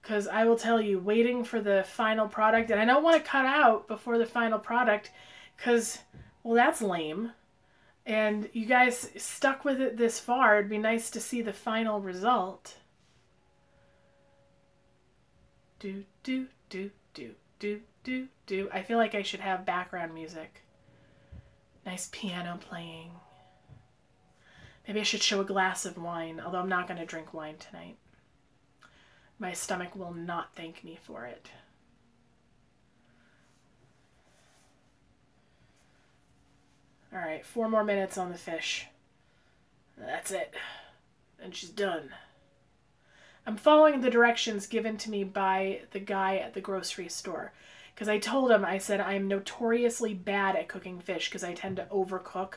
Because I will tell you, waiting for the final product, and I don't want to cut out before the final product, because, well, that's lame. And you guys stuck with it this far. It'd be nice to see the final result. do, do, do, do, do, do, do. I feel like I should have background music. Nice piano playing. Maybe I should show a glass of wine, although I'm not going to drink wine tonight. My stomach will not thank me for it. All right, 4 more minutes on the fish. That's it. And she's done. I'm following the directions given to me by the guy at the grocery store. Because I told him, I said, I am notoriously bad at cooking fish because I tend to overcook.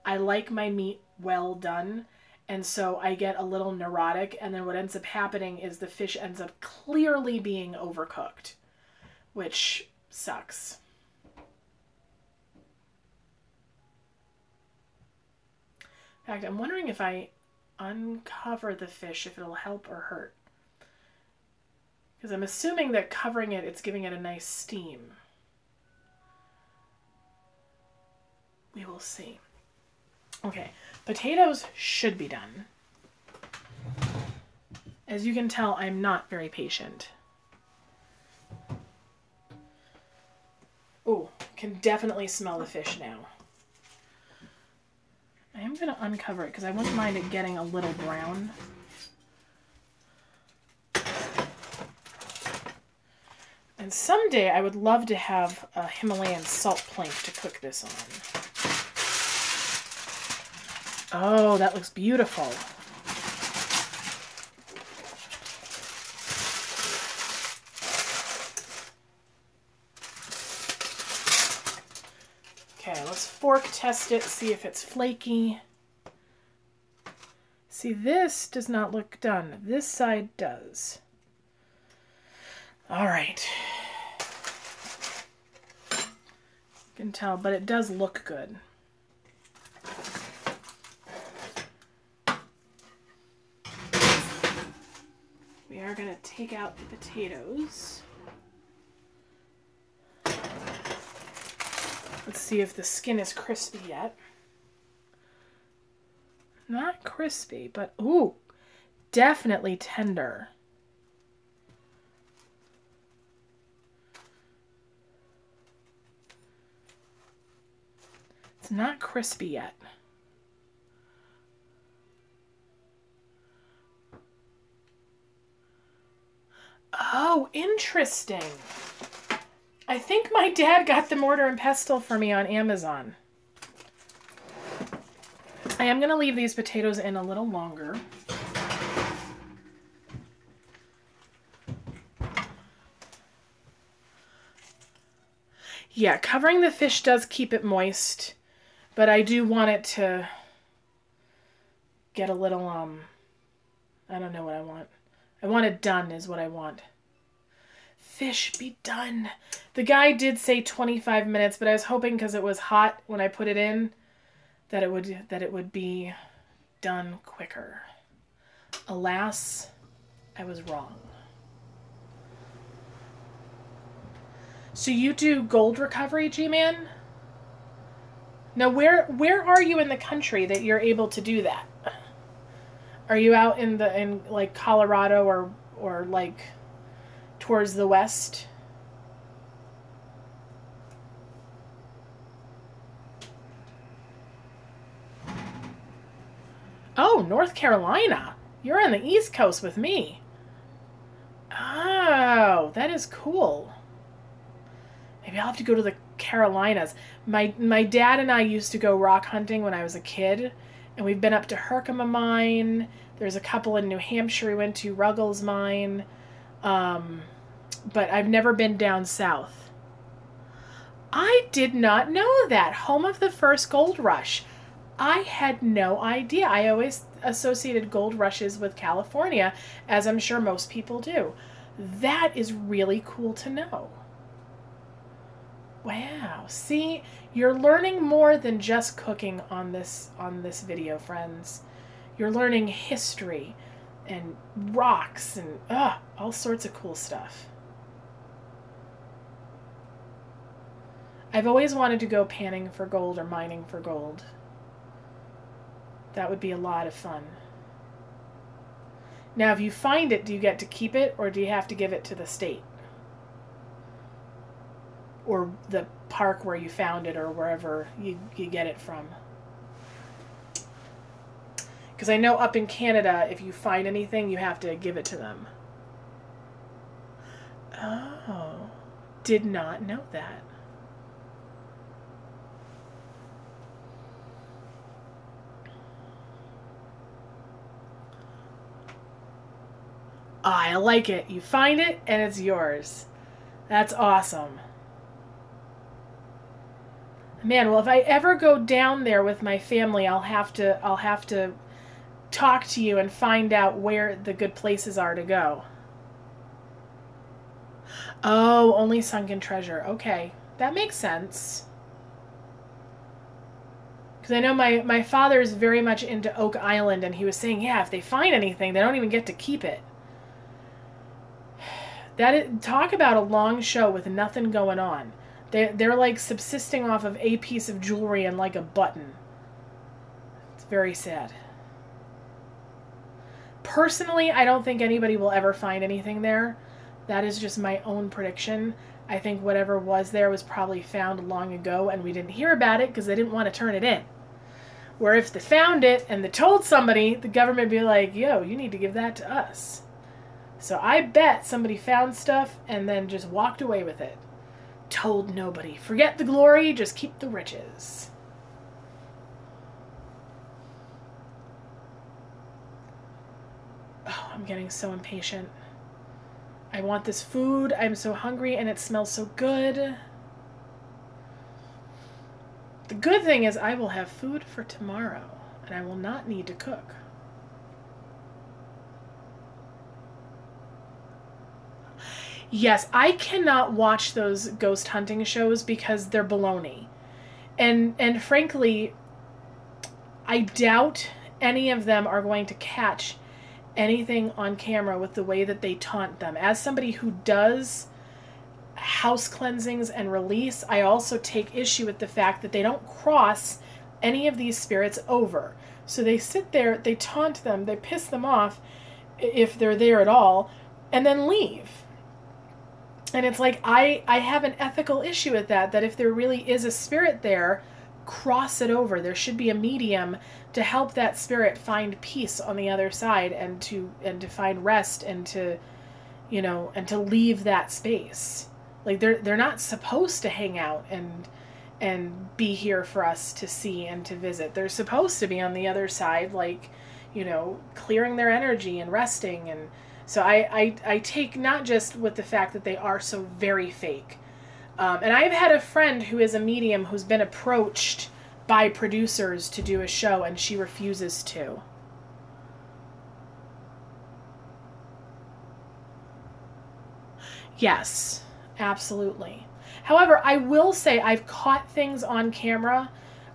I like my meat well done, and so I get a little neurotic, and then what ends up happening is the fish ends up clearly being overcooked, which sucks. In fact, I'm wondering if I uncover the fish, if it'll help or hurt. Because I'm assuming that covering it, it's giving it a nice steam. We will see. Okay, potatoes should be done. As you can tell, I'm not very patient. Oh, can definitely smell the fish now. I am going to uncover it because I wouldn't mind it getting a little brown. And someday I would love to have a Himalayan salt plank to cook this on. Oh, that looks beautiful. Okay, let's fork test it, see if it's flaky. See, this does not look done. This side does. All right. You can tell, but it does look good. We are going to take out the potatoes. Let's see if the skin is crispy yet. Not crispy, but ooh, definitely tender. It's not crispy yet. Oh, interesting. I think my dad got the mortar and pestle for me on Amazon. I am going to leave these potatoes in a little longer. Yeah, covering the fish does keep it moist, but I do want it to get a little, I don't know what I want. I want it done is what I want. Fish, be done. The guy did say 25 minutes, but I was hoping because it was hot when I put it in that it would be done quicker. Alas, I was wrong. So you do gold recovery, G-Man? Now, where are you in the country that you're able to do that? Are you out in like Colorado or like towards the west? Oh, North Carolina. You're on the East Coast with me. Oh, that is cool. Maybe I'll have to go to the Carolinas. My dad and I used to go rock hunting when I was a kid, and we've been up to Herkimer Mine. There's a couple in New Hampshire we went to, Ruggles Mine, but I've never been down south. I did not know that. Home of the first gold rush. I had no idea. I always associated gold rushes with California, as I'm sure most people do. That is really cool to know. Wow. See, you're learning more than just cooking on this video, friends. You're learning history and rocks and all sorts of cool stuff. I've always wanted to go panning for gold or mining for gold. That would be a lot of fun. Now, if you find it, do you get to keep it or do you have to give it to the state? or the park where you found it, or wherever you get it from. Because I know up in Canada, if you find anything, you have to give it to them. Oh, did not know that. I like it. You find it and it's yours. That's awesome. Man, well, if I ever go down there with my family, I'll have to talk to you and find out where the good places are to go. Oh, only sunken treasure. Okay, that makes sense. Because I know my father is very much into Oak Island, and he was saying, yeah, if they find anything, they don't even get to keep it. Talk about a long show with nothing going on. They're like subsisting off of a piece of jewelry and like a button. It's very sad. Personally, I don't think anybody will ever find anything there. That is just my own prediction. I think whatever was there was probably found long ago and we didn't hear about it because they didn't want to turn it in. Where if they found it and they told somebody, the government would be like, yo, you need to give that to us. So I bet somebody found stuff and then just walked away with it. Told nobody. Forget the glory, just keep the riches. Oh, I'm getting so impatient. I want this food. I'm so hungry and it smells so good. The good thing is I will have food for tomorrow and I will not need to cook. Yes, I cannot watch those ghost hunting shows because they're baloney. And frankly, I doubt any of them are going to catch anything on camera with the way that they taunt them. As somebody who does house cleansings and release, I also take issue with the fact that they don't cross any of these spirits over. So they sit there, they taunt them, they piss them off if they're there at all, and then leave. And it's like, I have an ethical issue with that if there really is a spirit there, cross it over. There should be a medium to help that spirit find peace on the other side and to find rest and to, and to leave that space. Like they're not supposed to hang out and be here for us to see and to visit. They're supposed to be on the other side, like, clearing their energy and resting. And so I take not just with the fact that they are so very fake. And I've had a friend who is a medium who's been approached by producers to do a show, and she refuses to. Yes, absolutely. However, I will say I've caught things on camera,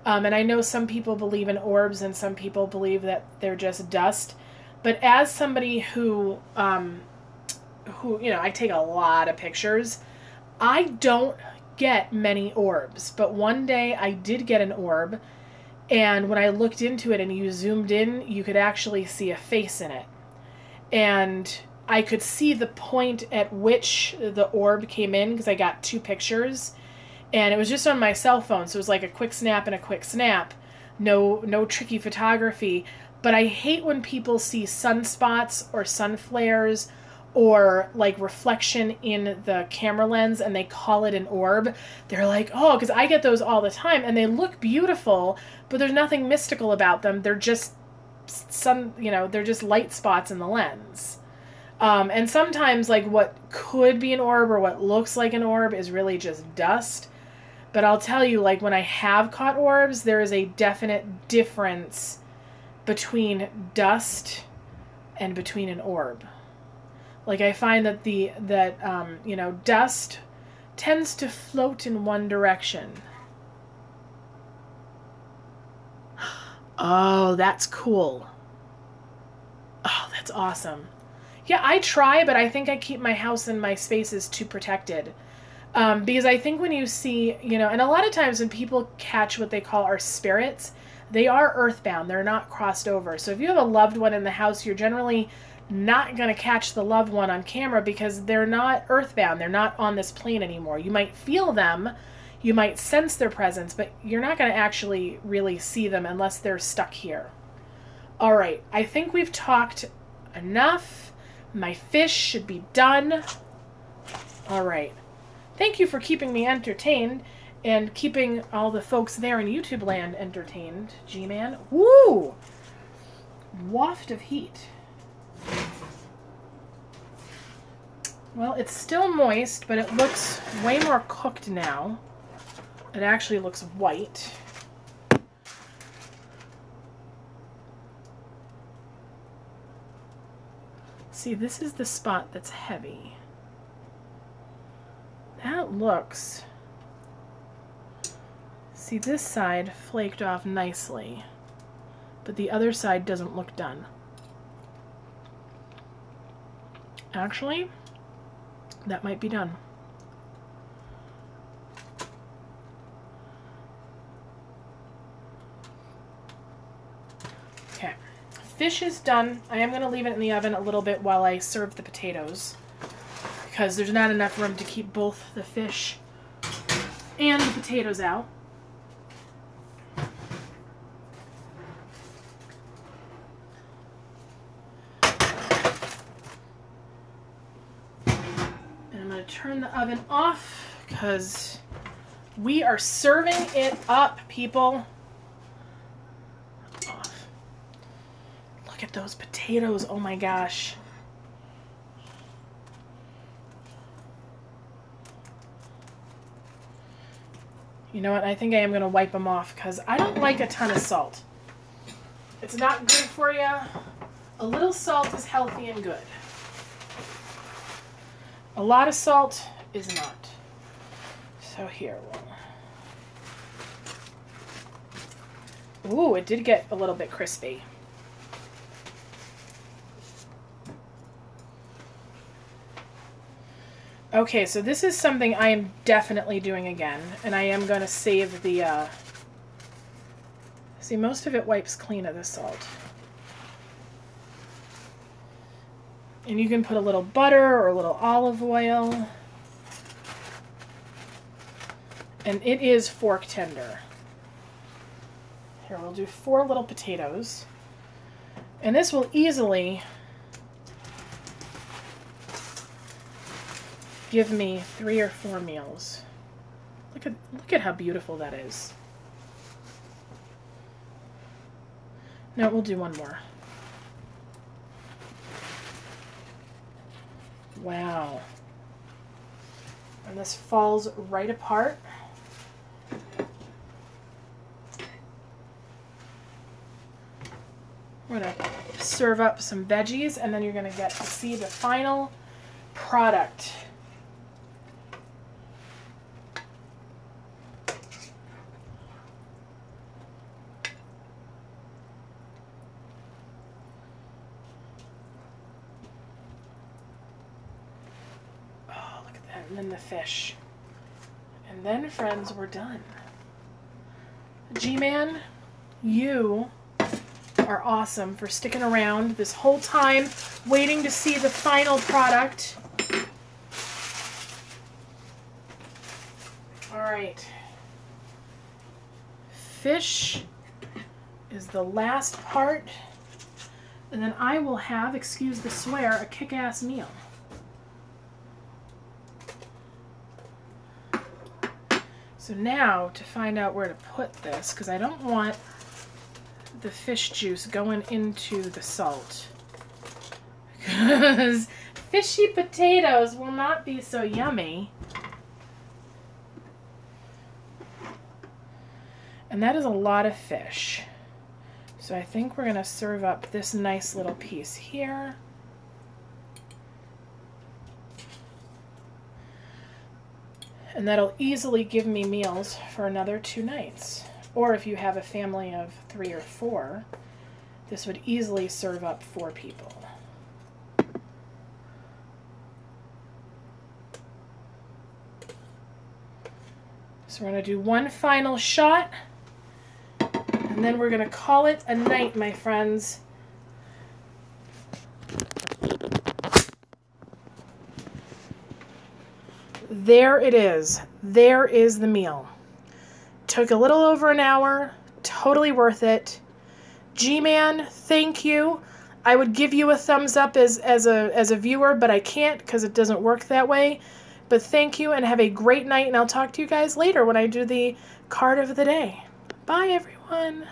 and I know some people believe in orbs and some people believe that they're just dust. But as somebody who I take a lot of pictures, I don't get many orbs. But one day I did get an orb, and when I looked into it and you zoomed in, you could actually see a face in it. And I could see the point at which the orb came in because I got 2 pictures. And it was just on my cell phone, so it was like a quick snap and a quick snap. No tricky photography. But I hate when people see sunspots or sun flares or like reflection in the camera lens and they call it an orb. They're like, oh, because I get those all the time and they look beautiful, but there's nothing mystical about them. They're just they're just light spots in the lens. And sometimes like what could be an orb or what looks like an orb is really just dust. But I'll tell you, like when I have caught orbs, there is a definite difference between dust and between an orb. Like I find that dust tends to float in one direction. Oh, that's cool. Oh, that's awesome. Yeah, I try, but I think I keep my house and my spaces too protected. Because I think when you see, and a lot of times when people catch what they call our spirits, they are earthbound. They're not crossed over. So if you have a loved one in the house, you're generally not going to catch the loved one on camera because they're not earthbound. They're not on this plane anymore. You might feel them, you might sense their presence, but you're not going to actually really see them unless they're stuck here. All right, I think we've talked enough. My fish should be done. All right. Thank you for keeping me entertained and keeping all the folks there in YouTube land entertained, G-Man. Woo! Waft of heat. Well, it's still moist, but it looks way more cooked now. It actually looks white. See, this is the spot that's heavy. That looks... See, this side flaked off nicely, but the other side doesn't look done. Actually, that might be done. Okay, fish is done. I am going to leave it in the oven a little bit while I serve the potatoes, because there's not enough room to keep both the fish and the potatoes out. And I'm going to turn the oven off because we are serving it up, people. Off. Look at those potatoes. Oh my gosh. You know what? I think I am going to wipe them off because I don't like a ton of salt. It's not good for you. A little salt is healthy and good. A lot of salt is not. So here, ooh, it did get a little bit crispy. Okay, so this is something I am definitely doing again, and I am going to save the, see, most of it wipes clean of the salt. And you can put a little butter or a little olive oil. And it is fork tender. Here, we'll do 4 little potatoes. And this will easily give me 3 or 4 meals. Look at how beautiful that is. No, we'll do 1 more. Wow. And this falls right apart. We're going to serve up some veggies, and then you're going to get to see the final product. And then the fish. And then, friends, we're done. G-Man, you are awesome for sticking around this whole time, waiting to see the final product. All right. Fish is the last part. And then I will have, excuse the swear, a kick-ass meal. So now, to find out where to put this, because I don't want the fish juice going into the salt. Because fishy potatoes will not be so yummy. And that is a lot of fish. So I think we're going to serve up this nice little piece here. And that'll easily give me meals for another 2 nights. Or if you have a family of 3 or 4, this would easily serve up 4 people. So we're going to do 1 final shot. And And then we're going to call it a night, my friends. There it is. There is the meal. Took a little over an hour. Totally worth it. G-Man, thank you. I would give you a thumbs up as a viewer, but I can't because it doesn't work that way. But thank you and have a great night, and I'll talk to you guys later when I do the card of the day. Bye, everyone.